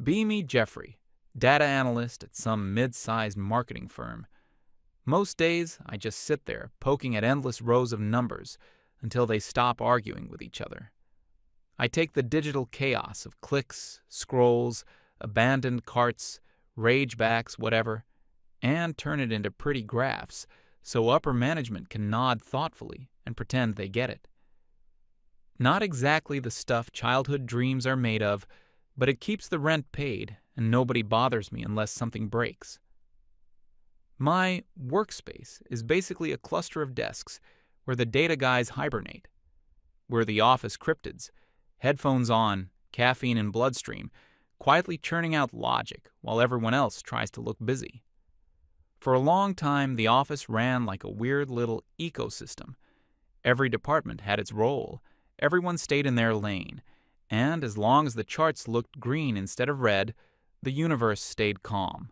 Be me, Jeffrey, data analyst at some mid-sized marketing firm. Most days, I just sit there, poking at endless rows of numbers until they stop arguing with each other. I take the digital chaos of clicks, scrolls, abandoned carts, ragebacks, whatever, and turn it into pretty graphs so upper management can nod thoughtfully and pretend they get it. Not exactly the stuff childhood dreams are made of, but it keeps the rent paid and nobody bothers me unless something breaks. My workspace is basically a cluster of desks where the data guys hibernate. We're the office cryptids, headphones on, caffeine in bloodstream, quietly churning out logic while everyone else tries to look busy. For a long time, the office ran like a weird little ecosystem. Every department had its role, everyone stayed in their lane, and as long as the charts looked green instead of red, the universe stayed calm.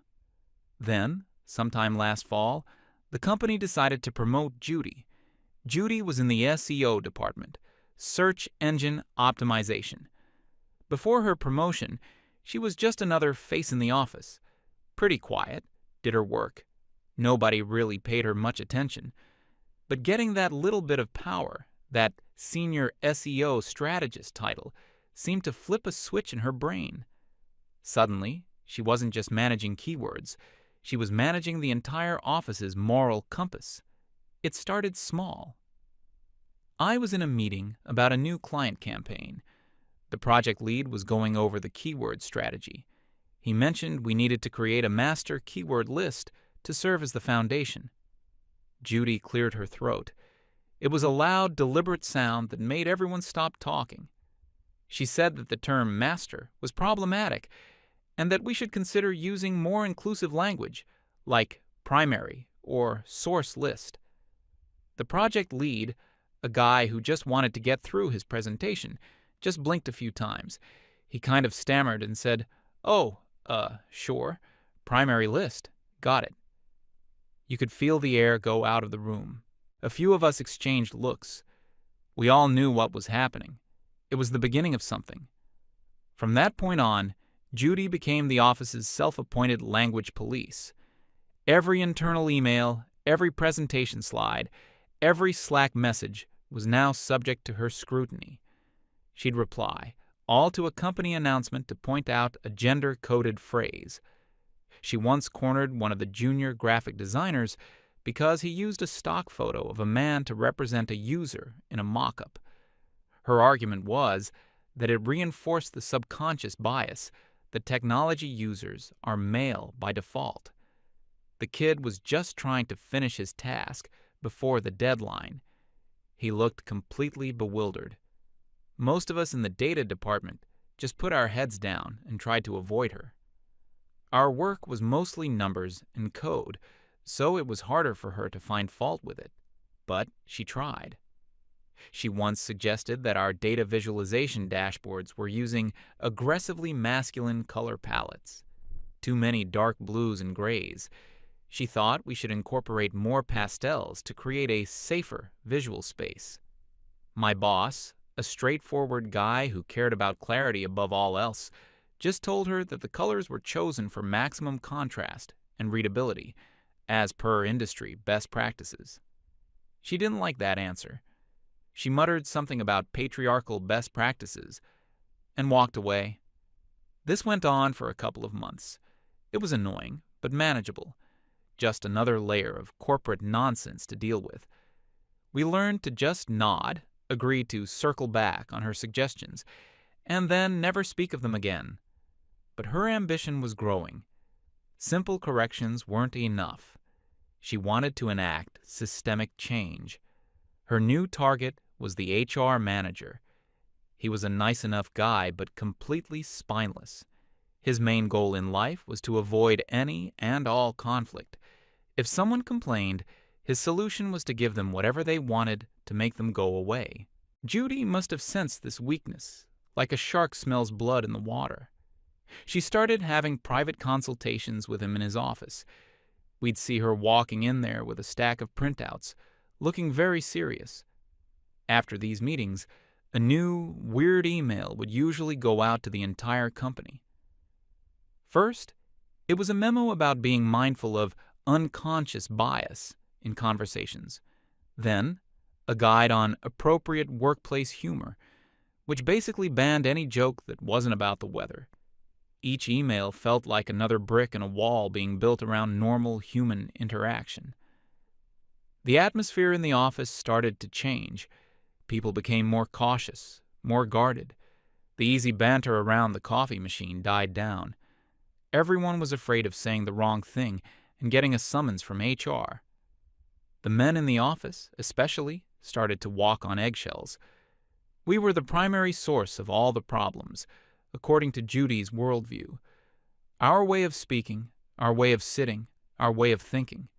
Then, sometime last fall, the company decided to promote Judy. Judy was in the SEO department, Search Engine Optimization. Before her promotion, she was just another face in the office. Pretty quiet, did her work. Nobody really paid her much attention. But getting that little bit of power, that senior SEO strategist title, seemed to flip a switch in her brain. Suddenly, she wasn't just managing keywords. She was managing the entire office's moral compass. It started small. I was in a meeting about a new client campaign. The project lead was going over the keyword strategy. He mentioned we needed to create a master keyword list to serve as the foundation. Judy cleared her throat. It was a loud, deliberate sound that made everyone stop talking. She said that the term master was problematic and that we should consider using more inclusive language, like primary or source list. The project lead, a guy who just wanted to get through his presentation, just blinked a few times. He kind of stammered and said, sure, primary list, got it. You could feel the air go out of the room. A few of us exchanged looks. We all knew what was happening. It was the beginning of something. From that point on, Judy became the office's self-appointed language police. Every internal email, every presentation slide, every Slack message was now subject to her scrutiny. She'd reply, all to a company announcement to point out a gender-coded phrase. She once cornered one of the junior graphic designers because he used a stock photo of a man to represent a user in a mock-up. Her argument was that it reinforced the subconscious bias that technology users are male by default. The kid was just trying to finish his task before the deadline. He looked completely bewildered. Most of us in the data department just put our heads down and tried to avoid her. Our work was mostly numbers and code, so it was harder for her to find fault with it. But she tried. She once suggested that our data visualization dashboards were using aggressively masculine color palettes, too many dark blues and grays. She thought we should incorporate more pastels to create a safer visual space. My boss, a straightforward guy who cared about clarity above all else, just told her that the colors were chosen for maximum contrast and readability, as per industry best practices. She didn't like that answer. She muttered something about patriarchal best practices and walked away. This went on for a couple of months. It was annoying, but manageable. Just another layer of corporate nonsense to deal with. We learned to just nod, agree to circle back on her suggestions, and then never speak of them again. But her ambition was growing. Simple corrections weren't enough. She wanted to enact systemic change. Her new target was the HR manager. He was a nice enough guy, but completely spineless. His main goal in life was to avoid any and all conflict. If someone complained, his solution was to give them whatever they wanted to make them go away. Judy must have sensed this weakness, like a shark smells blood in the water. She started having private consultations with him in his office. We'd see her walking in there with a stack of printouts, looking very serious. After these meetings, a new, weird email would usually go out to the entire company. First, it was a memo about being mindful of unconscious bias in conversations. Then, a guide on appropriate workplace humor, which basically banned any joke that wasn't about the weather. Each email felt like another brick in a wall being built around normal human interaction. The atmosphere in the office started to change. People became more cautious, more guarded. The easy banter around the coffee machine died down. Everyone was afraid of saying the wrong thing and getting a summons from HR. The men in the office, especially, started to walk on eggshells. We were the primary source of all the problems, according to Judy's worldview. Our way of speaking, our way of sitting, our way of thinking.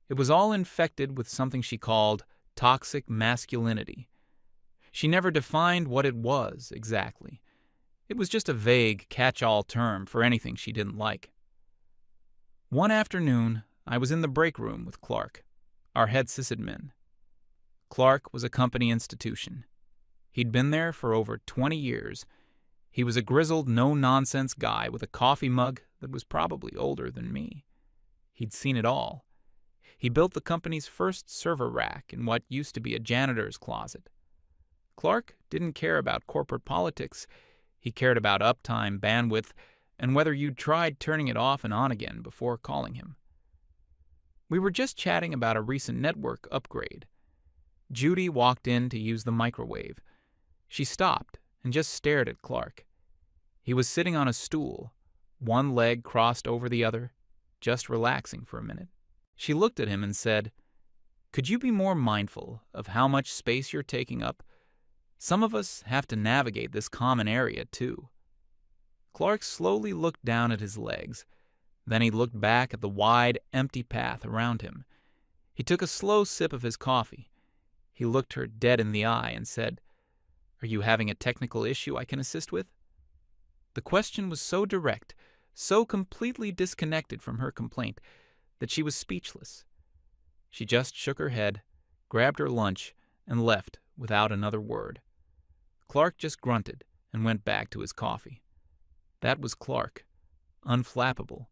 It was all infected with something she called toxic masculinity. She never defined what it was exactly. It was just a vague, catch-all term for anything she didn't like. One afternoon, I was in the break room with Clark, our head sysadmin. Clark was a company institution. He'd been there for over 20 years. He was a grizzled, no-nonsense guy with a coffee mug that was probably older than me. He'd seen it all. He built the company's first server rack in what used to be a janitor's closet. Clark didn't care about corporate politics. He cared about uptime, bandwidth, and whether you'd tried turning it off and on again before calling him. We were just chatting about a recent network upgrade. Judy walked in to use the microwave. She stopped and just stared at Clark. He was sitting on a stool, one leg crossed over the other, just relaxing for a minute. She looked at him and said, "Could you be more mindful of how much space you're taking up? Some of us have to navigate this common area, too." Clark slowly looked down at his legs. Then he looked back at the wide, empty path around him. He took a slow sip of his coffee. He looked her dead in the eye and said, "Are you having a technical issue I can assist with?" The question was so direct, so completely disconnected from her complaint, that she was speechless. She just shook her head, grabbed her lunch, and left without another word. Clark just grunted and went back to his coffee. That was Clark, unflappable,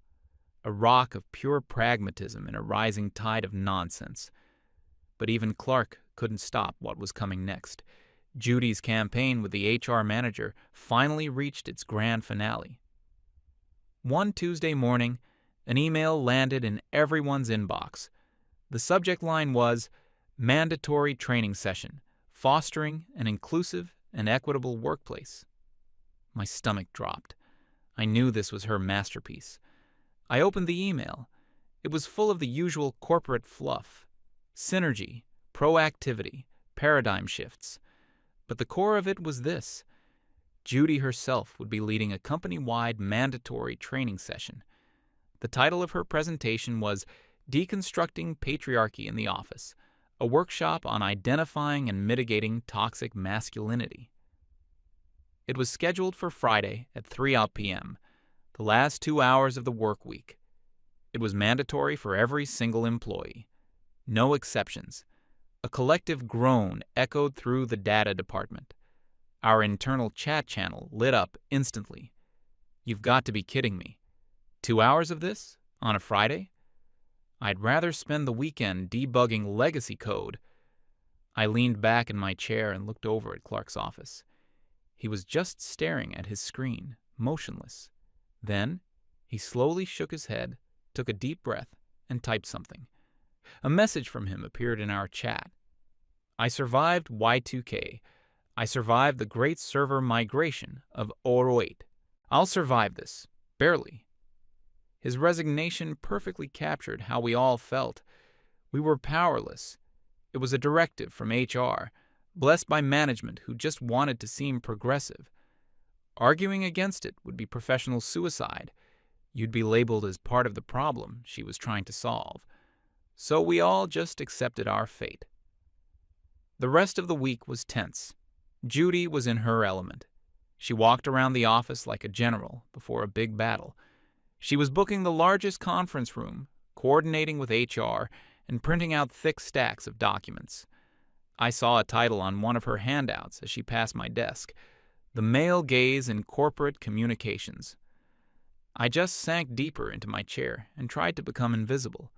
a rock of pure pragmatism in a rising tide of nonsense. But even Clark couldn't stop what was coming next. Judy's campaign with the HR manager finally reached its grand finale. One Tuesday morning, an email landed in everyone's inbox. The subject line was, "Mandatory Training Session, Fostering an Inclusive and Equitable Workplace." My stomach dropped. I knew this was her masterpiece. I opened the email. It was full of the usual corporate fluff. Synergy, proactivity, paradigm shifts. But the core of it was this. Judy herself would be leading a company-wide mandatory training session. The title of her presentation was Deconstructing Patriarchy in the Office, a workshop on identifying and mitigating toxic masculinity. It was scheduled for Friday at 3 p.m., the last 2 hours of the work week. It was mandatory for every single employee. No exceptions. A collective groan echoed through the data department. Our internal chat channel lit up instantly. "You've got to be kidding me. 2 hours of this? On a Friday? I'd rather spend the weekend debugging legacy code." I leaned back in my chair and looked over at Clark's office. He was just staring at his screen, motionless. Then, he slowly shook his head, took a deep breath, and typed something. A message from him appeared in our chat. "I survived Y2K. I survived the great server migration of 08. I'll survive this. Barely." His resignation perfectly captured how we all felt. We were powerless. It was a directive from HR, blessed by management who just wanted to seem progressive. Arguing against it would be professional suicide. You'd be labeled as part of the problem she was trying to solve. So we all just accepted our fate. The rest of the week was tense. Judy was in her element. She walked around the office like a general before a big battle. She was booking the largest conference room, coordinating with HR, and printing out thick stacks of documents. I saw a title on one of her handouts as she passed my desk, "The Male Gaze in Corporate Communications." I just sank deeper into my chair and tried to become invisible.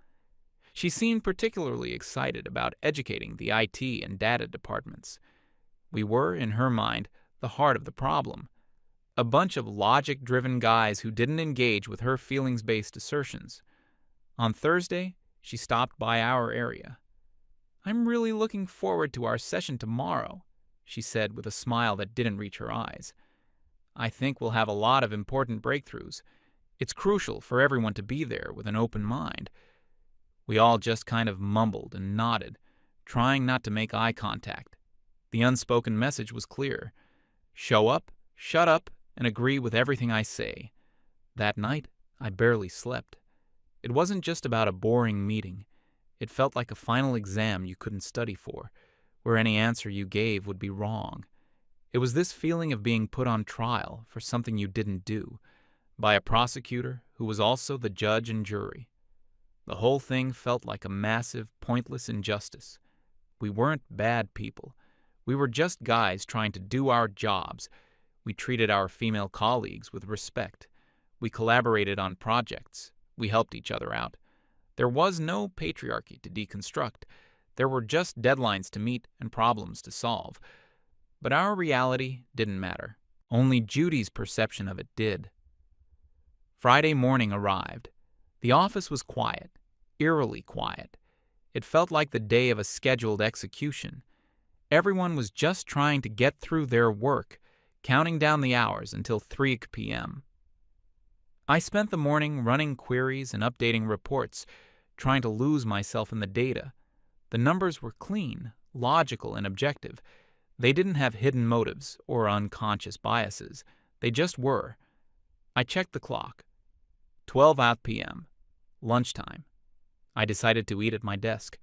She seemed particularly excited about educating the IT and data departments. We were, in her mind, the heart of the problem. A bunch of logic-driven guys who didn't engage with her feelings-based assertions. On Thursday, she stopped by our area. "I'm really looking forward to our session tomorrow," she said with a smile that didn't reach her eyes. "I think we'll have a lot of important breakthroughs. It's crucial for everyone to be there with an open mind." We all just kind of mumbled and nodded, trying not to make eye contact. The unspoken message was clear. Show up, shut up, and agree with everything I say. That night, I barely slept. It wasn't just about a boring meeting. It felt like a final exam you couldn't study for, where any answer you gave would be wrong. It was this feeling of being put on trial for something you didn't do, by a prosecutor who was also the judge and jury. The whole thing felt like a massive, pointless injustice. We weren't bad people. We were just guys trying to do our jobs. We treated our female colleagues with respect. We collaborated on projects. We helped each other out. There was no patriarchy to deconstruct. There were just deadlines to meet and problems to solve. But our reality didn't matter. Only Judy's perception of it did. Friday morning arrived. The office was quiet, eerily quiet. It felt like the day of a scheduled execution. Everyone was just trying to get through their work, counting down the hours until 3 p.m. I spent the morning running queries and updating reports, trying to lose myself in the data. The numbers were clean, logical, and objective. They didn't have hidden motives or unconscious biases. They just were. I checked the clock. 12 p.m. Lunchtime. I decided to eat at my desk.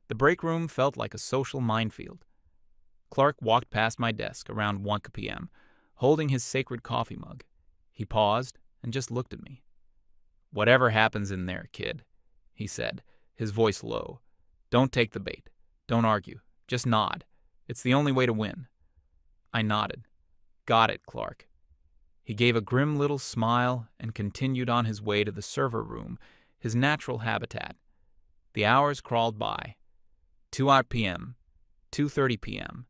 The break room felt like a social minefield. Clark walked past my desk around 1 p.m., holding his sacred coffee mug. He paused and just looked at me. "Whatever happens in there, kid," he said, his voice low. "Don't take the bait. Don't argue. Just nod. It's the only way to win." I nodded. "Got it, Clark." He gave a grim little smile and continued on his way to the server room, his natural habitat. The hours crawled by. 2 p.m., 2:30 p.m.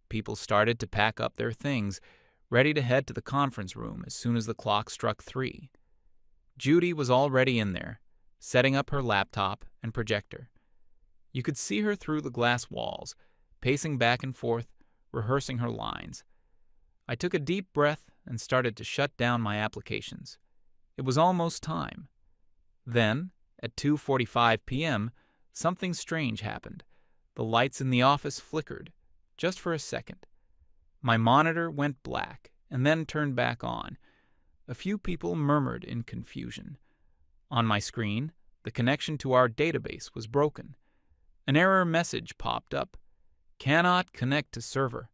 People started to pack up their things, ready to head to the conference room as soon as the clock struck 3. Judy was already in there, setting up her laptop and projector. You could see her through the glass walls, pacing back and forth, rehearsing her lines. I took a deep breath and started to shut down my applications. It was almost time. Then, at 2:45 p.m., something strange happened. The lights in the office flickered, just for a second. My monitor went black and then turned back on. A few people murmured in confusion. On my screen, the connection to our database was broken. An error message popped up. "Cannot connect to server."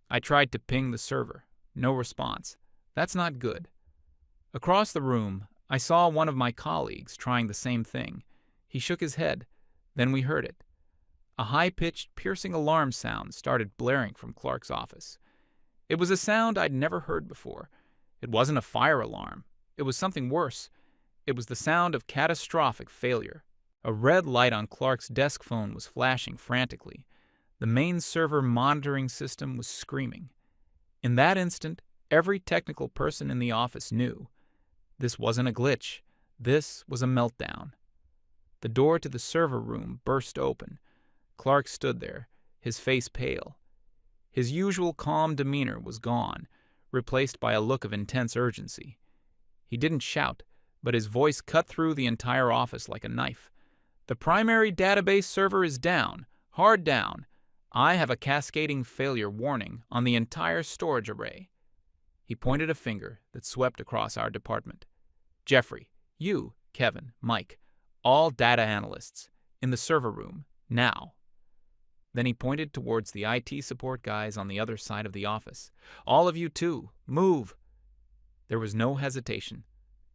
I tried to ping the server. No response. That's not good. Across the room, I saw one of my colleagues trying the same thing. He shook his head. Then we heard it. A high-pitched, piercing alarm sound started blaring from Clark's office. It was a sound I'd never heard before. It wasn't a fire alarm. It was something worse. It was the sound of catastrophic failure. A red light on Clark's desk phone was flashing frantically. The main server monitoring system was screaming. In that instant, every technical person in the office knew. This wasn't a glitch. This was a meltdown. The door to the server room burst open. Clark stood there, his face pale. His usual calm demeanor was gone, replaced by a look of intense urgency. He didn't shout, but his voice cut through the entire office like a knife. "The primary database server is down, hard down. I have a cascading failure warning on the entire storage array." He pointed a finger that swept across our department. "Jeffrey, you, Kevin, Mike, all data analysts, in the server room, now." Then he pointed towards the IT support guys on the other side of the office. "All of you too, move." There was no hesitation.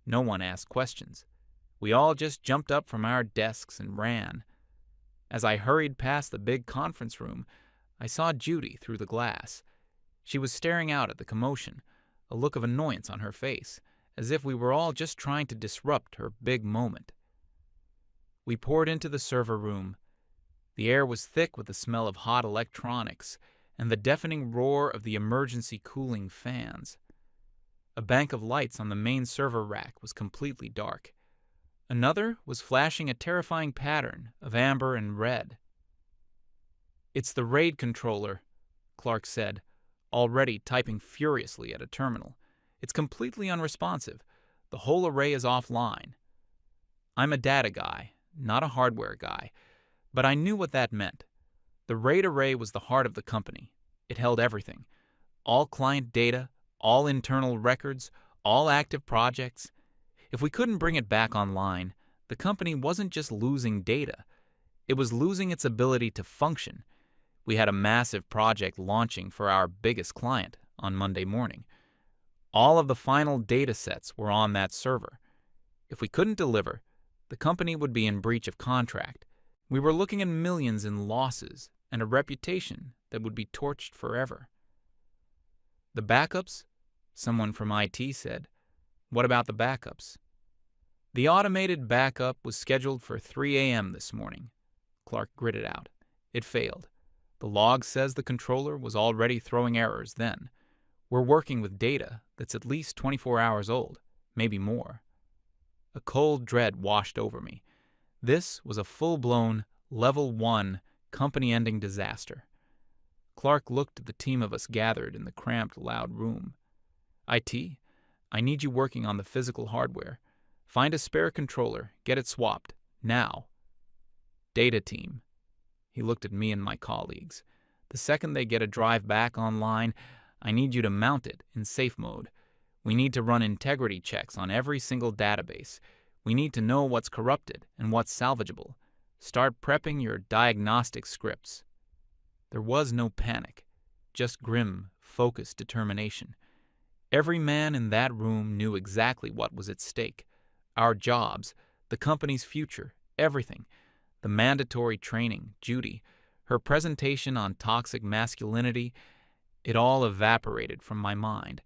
No one asked questions. We all just jumped up from our desks and ran. As I hurried past the big conference room, I saw Judy through the glass. She was staring out at the commotion, a look of annoyance on her face, as if we were all just trying to disrupt her big moment. We poured into the server room. The air was thick with the smell of hot electronics and the deafening roar of the emergency cooling fans. A bank of lights on the main server rack was completely dark. Another was flashing a terrifying pattern of amber and red. "It's the RAID controller," Clark said, already typing furiously at a terminal. "It's completely unresponsive. The whole array is offline." I'm a data guy, not a hardware guy, but I knew what that meant. The RAID array was the heart of the company. It held everything. All client data, all internal records, all active projects. If we couldn't bring it back online, the company wasn't just losing data. It was losing its ability to function. We had a massive project launching for our biggest client on Monday morning. All of the final data sets were on that server. If we couldn't deliver, the company would be in breach of contract. We were looking at millions in losses and a reputation that would be torched forever. "The backups?" someone from IT said. "What about the backups?" "The automated backup was scheduled for 3 a.m. this morning," Clark gritted out. "It failed. The log says the controller was already throwing errors then. We're working with data that's at least 24 hours old, maybe more." A cold dread washed over me. This was a full-blown, level 1, company-ending disaster. Clark looked at the team of us gathered in the cramped, loud room. "IT, I need you working on the physical hardware. Find a spare controller, get it swapped, now." "Data team." He looked at me and my colleagues. "The second they get a drive back online, I need you to mount it in safe mode. We need to run integrity checks on every single database. We need to know what's corrupted and what's salvageable. Start prepping your diagnostic scripts." There was no panic, just grim, focused determination. Every man in that room knew exactly what was at stake. Our jobs, the company's future, everything. The mandatory training, Judy, her presentation on toxic masculinity, it all evaporated from my mind.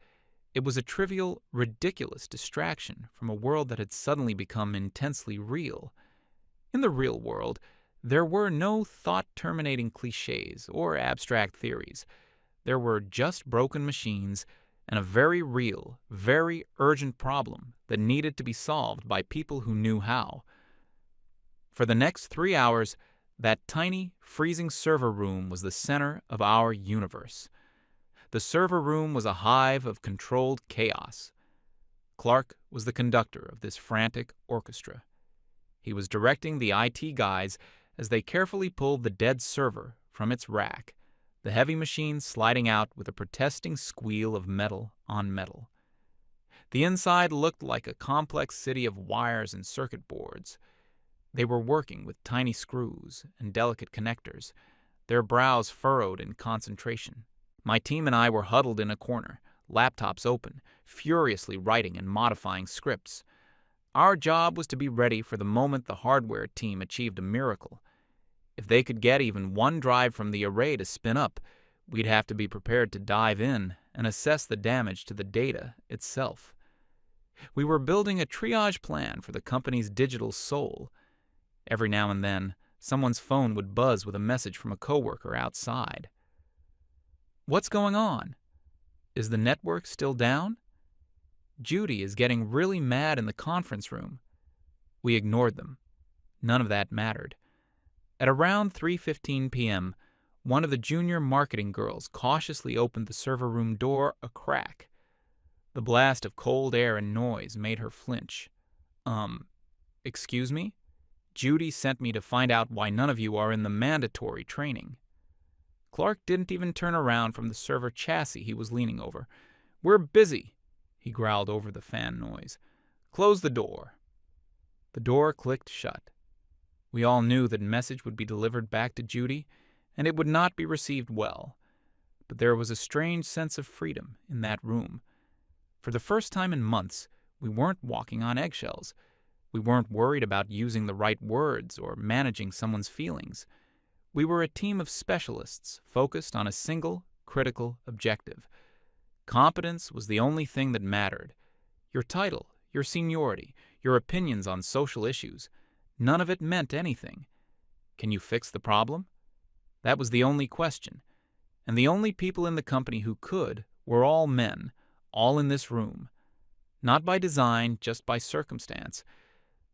It was a trivial, ridiculous distraction from a world that had suddenly become intensely real. In the real world, there were no thought-terminating cliches or abstract theories. There were just broken machines and a very real, very urgent problem that needed to be solved by people who knew how. For the next 3 hours, that tiny, freezing server room was the center of our universe. The server room was a hive of controlled chaos. Clark was the conductor of this frantic orchestra. He was directing the IT guys as they carefully pulled the dead server from its rack, the heavy machine sliding out with a protesting squeal of metal on metal. The inside looked like a complex city of wires and circuit boards. They were working with tiny screws and delicate connectors, their brows furrowed in concentration. My team and I were huddled in a corner, laptops open, furiously writing and modifying scripts. Our job was to be ready for the moment the hardware team achieved a miracle. If they could get even one drive from the array to spin up, we'd have to be prepared to dive in and assess the damage to the data itself. We were building a triage plan for the company's digital soul. Every now and then, someone's phone would buzz with a message from a coworker outside. "What's going on? Is the network still down? Judy is getting really mad in the conference room." We ignored them. None of that mattered. At around 3:15 p.m., one of the junior marketing girls cautiously opened the server room door a crack. The blast of cold air and noise made her flinch. Excuse me? Judy sent me to find out why none of you are in the mandatory training." Clark didn't even turn around from the server chassis he was leaning over. "We're busy," he growled over the fan noise. "Close the door." The door clicked shut. We all knew that message would be delivered back to Judy, and it would not be received well. But there was a strange sense of freedom in that room. For the first time in months, we weren't walking on eggshells. We weren't worried about using the right words or managing someone's feelings. We were a team of specialists focused on a single, critical objective. Competence was the only thing that mattered. Your title, your seniority, your opinions on social issues, none of it meant anything. Can you fix the problem? That was the only question. And the only people in the company who could were all men, all in this room. Not by design, just by circumstance.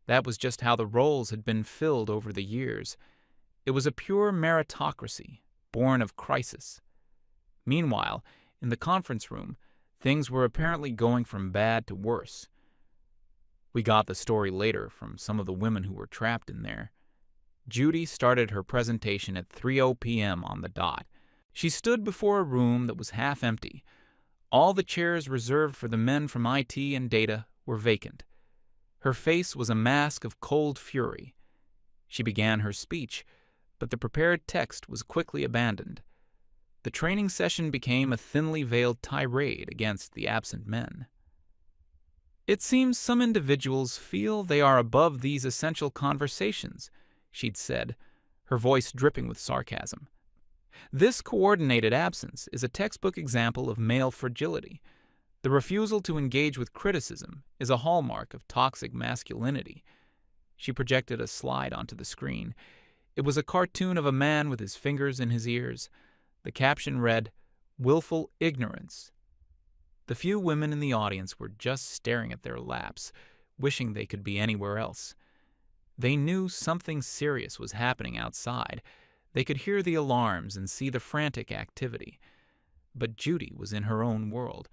That was just how the roles had been filled over the years. It was a pure meritocracy, born of crisis. Meanwhile, in the conference room, things were apparently going from bad to worse. We got the story later from some of the women who were trapped in there. Judy started her presentation at 3:00 p.m. on the dot. She stood before a room that was half empty. All the chairs reserved for the men from IT and data were vacant. Her face was a mask of cold fury. She began her speech, but the prepared text was quickly abandoned. The training session became a thinly veiled tirade against the absent men. It seems some individuals feel they are above these essential conversations, she'd said, her voice dripping with sarcasm. This coordinated absence is a textbook example of male fragility. The refusal to engage with criticism is a hallmark of toxic masculinity. She projected a slide onto the screen. It was a cartoon of a man with his fingers in his ears. The caption read, "Willful ignorance." The few women in the audience were just staring at their laps, wishing they could be anywhere else. They knew something serious was happening outside. They could hear the alarms and see the frantic activity. But Judy was in her own world,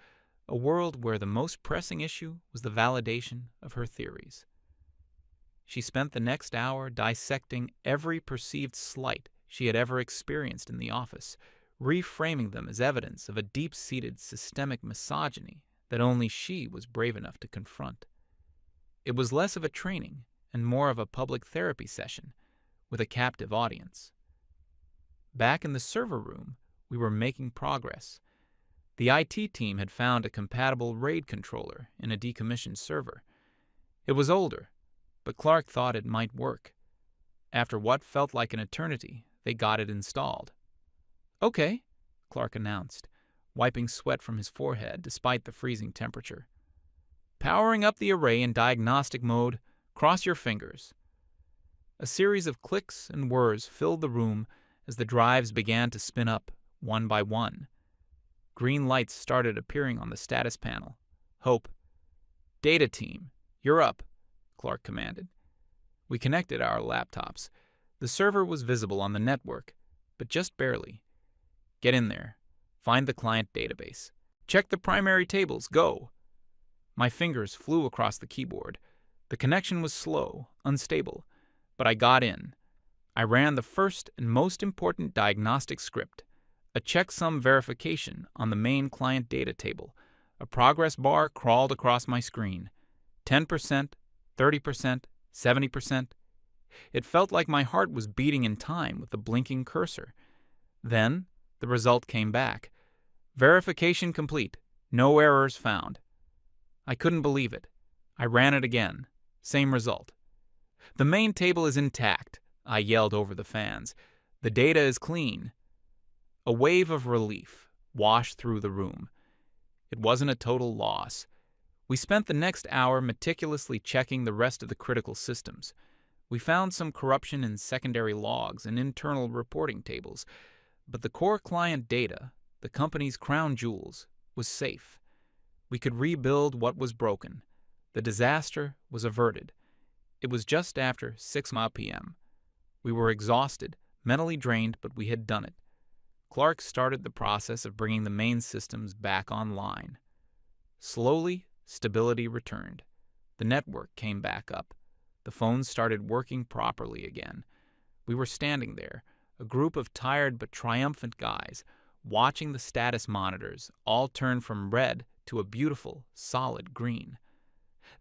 a world where the most pressing issue was the validation of her theories. She spent the next hour dissecting every perceived slight she had ever experienced in the office, reframing them as evidence of a deep-seated systemic misogyny that only she was brave enough to confront. It was less of a training and more of a public therapy session with a captive audience. Back in the server room, we were making progress. The IT team had found a compatible RAID controller in a decommissioned server. It was older, but Clark thought it might work. After what felt like an eternity, they got it installed. "Okay," Clark announced, wiping sweat from his forehead despite the freezing temperature. "Powering up the array in diagnostic mode, cross your fingers." A series of clicks and whirs filled the room as the drives began to spin up, one by one. Green lights started appearing on the status panel. Hope. "Data team, you're up," Clark commanded. We connected our laptops. The server was visible on the network, but just barely. "Get in there. Find the client database. Check the primary tables. Go." My fingers flew across the keyboard. The connection was slow, unstable, but I got in. I ran the first and most important diagnostic script, a checksum verification on the main client data table. A progress bar crawled across my screen. 10%, 30%, 70%. It felt like my heart was beating in time with the blinking cursor. Then, the result came back. "Verification complete. No errors found." I couldn't believe it. I ran it again. Same result. "The main table is intact," I yelled over the fans. "The data is clean." A wave of relief washed through the room. It wasn't a total loss. We spent the next hour meticulously checking the rest of the critical systems. We found some corruption in secondary logs and internal reporting tables, but the core client data, the company's crown jewels, was safe. We could rebuild what was broken. The disaster was averted. It was just after 6 p.m. We were exhausted, mentally drained, but we had done it. Clark started the process of bringing the main systems back online. Slowly, stability returned. The network came back up. The phones started working properly again. We were standing there, a group of tired but triumphant guys, watching the status monitors all turn from red to a beautiful, solid green.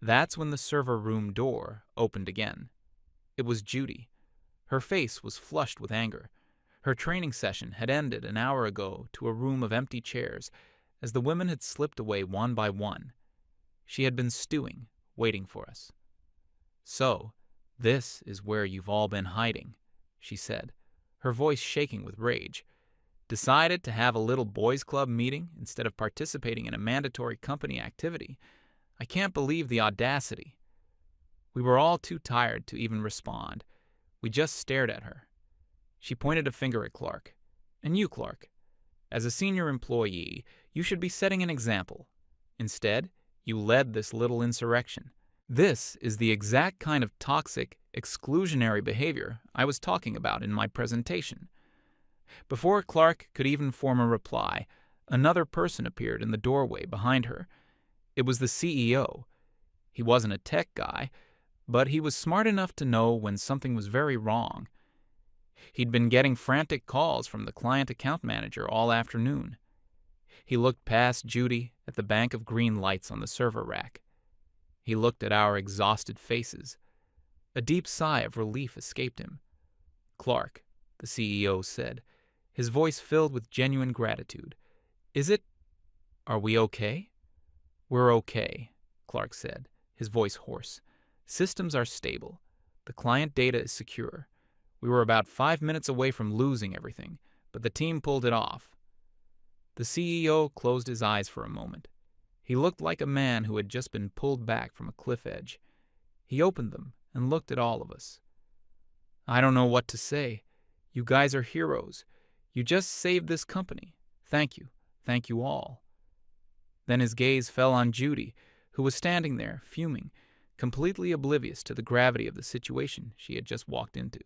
That's when the server room door opened again. It was Judy. Her face was flushed with anger. Her training session had ended an hour ago to a room of empty chairs, as the women had slipped away one by one. She had been stewing, waiting for us. "So, this is where you've all been hiding," she said, her voice shaking with rage. "Decided to have a little boys' club meeting instead of participating in a mandatory company activity. I can't believe the audacity." We were all too tired to even respond. We just stared at her. She pointed a finger at Clark. "And you, Clark, as a senior employee, you should be setting an example. Instead, you led this little insurrection. This is the exact kind of toxic, exclusionary behavior I was talking about in my presentation." Before Clark could even form a reply, another person appeared in the doorway behind her. It was the CEO. He wasn't a tech guy, but he was smart enough to know when something was very wrong. He'd been getting frantic calls from the client account manager all afternoon. He looked past Judy at the bank of green lights on the server rack. He looked at our exhausted faces. A deep sigh of relief escaped him. "Clark," the CEO said, his voice filled with genuine gratitude. Are we okay?" "We're okay," Clark said, his voice hoarse. "Systems are stable. The client data is secure. We were about 5 minutes away from losing everything, but the team pulled it off." The CEO closed his eyes for a moment. He looked like a man who had just been pulled back from a cliff edge. He opened them and looked at all of us. "I don't know what to say. You guys are heroes. You just saved this company. Thank you. Thank you all." Then his gaze fell on Judy, who was standing there, fuming, completely oblivious to the gravity of the situation she had just walked into.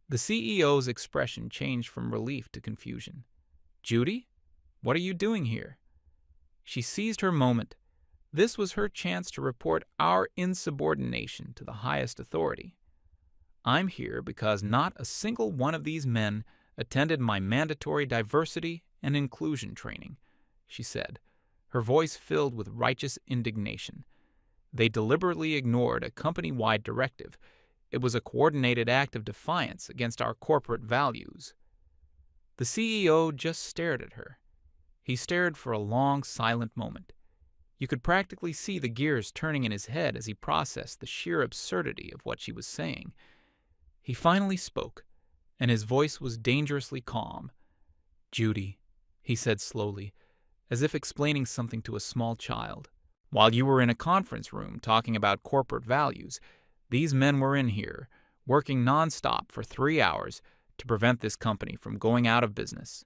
The CEO's expression changed from relief to confusion. "Judy, what are you doing here?" She seized her moment. This was her chance to report our insubordination to the highest authority. "I'm here because not a single one of these men attended my mandatory diversity and inclusion training," she said, her voice filled with righteous indignation. "They deliberately ignored a company-wide directive. It was a coordinated act of defiance against our corporate values." The CEO just stared at her. He stared for a long, silent moment. You could practically see the gears turning in his head as he processed the sheer absurdity of what she was saying. He finally spoke, and his voice was dangerously calm. "Judy," he said slowly, as if explaining something to a small child, "while you were in a conference room talking about corporate values, these men were in here, working nonstop for 3 hours to prevent this company from going out of business."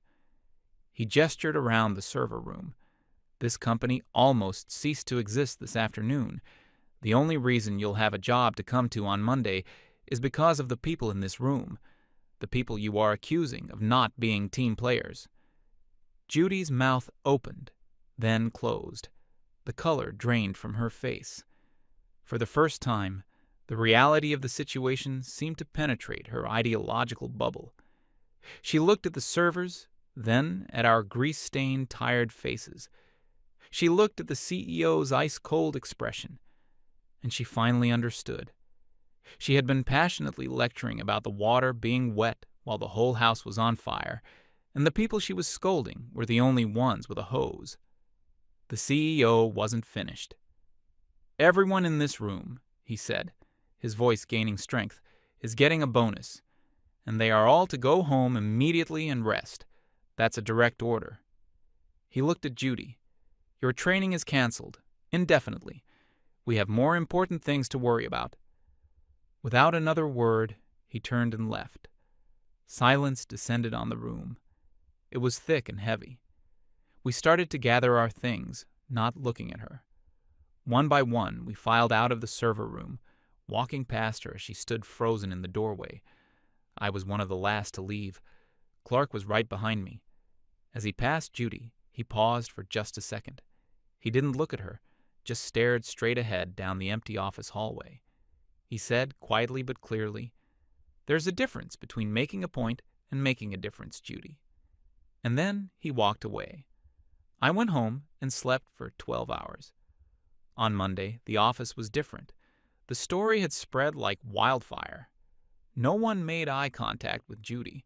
He gestured around the server room. "This company almost ceased to exist this afternoon. The only reason you'll have a job to come to on Monday is because of the people in this room, the people you are accusing of not being team players." Judy's mouth opened, then closed. The color drained from her face. For the first time, the reality of the situation seemed to penetrate her ideological bubble. She looked at the servers, then at our grease-stained, tired faces. She looked at the CEO's ice-cold expression, and she finally understood. She had been passionately lecturing about the water being wet while the whole house was on fire, and the people she was scolding were the only ones with a hose. The CEO wasn't finished. "Everyone in this room," he said, his voice gaining strength, "is getting a bonus, and they are all to go home immediately and rest. That's a direct order." He looked at Judy. "Your training is canceled, indefinitely. We have more important things to worry about." Without another word, he turned and left. Silence descended on the room. It was thick and heavy. We started to gather our things, not looking at her. One by one, we filed out of the server room, walking past her as she stood frozen in the doorway. I was one of the last to leave. Clark was right behind me. As he passed Judy, he paused for just a second. He didn't look at her, just stared straight ahead down the empty office hallway. He said, quietly but clearly, "There's a difference between making a point and making a difference, Judy." And then he walked away. I went home and slept for 12 hours. On Monday, the office was different. The story had spread like wildfire. No one made eye contact with Judy.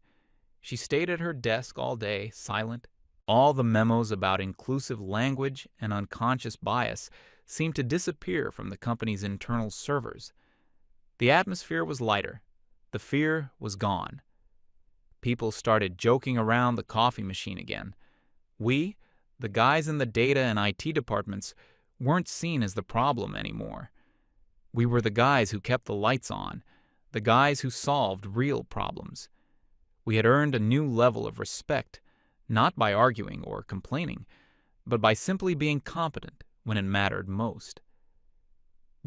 She stayed at her desk all day, silent. All the memos about inclusive language and unconscious bias seemed to disappear from the company's internal servers. The atmosphere was lighter. The fear was gone. People started joking around the coffee machine again. We, the guys in the data and IT departments, weren't seen as the problem anymore. We were the guys who kept the lights on, the guys who solved real problems. We had earned a new level of respect, not by arguing or complaining, but by simply being competent when it mattered most.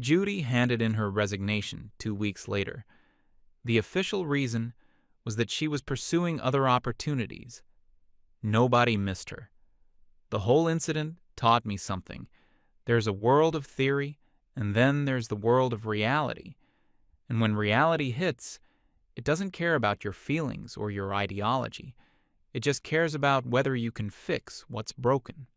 Judy handed in her resignation 2 weeks later. The official reason was that she was pursuing other opportunities. Nobody missed her. The whole incident taught me something. There's a world of theory, and then there's the world of reality. And when reality hits, it doesn't care about your feelings or your ideology. It just cares about whether you can fix what's broken.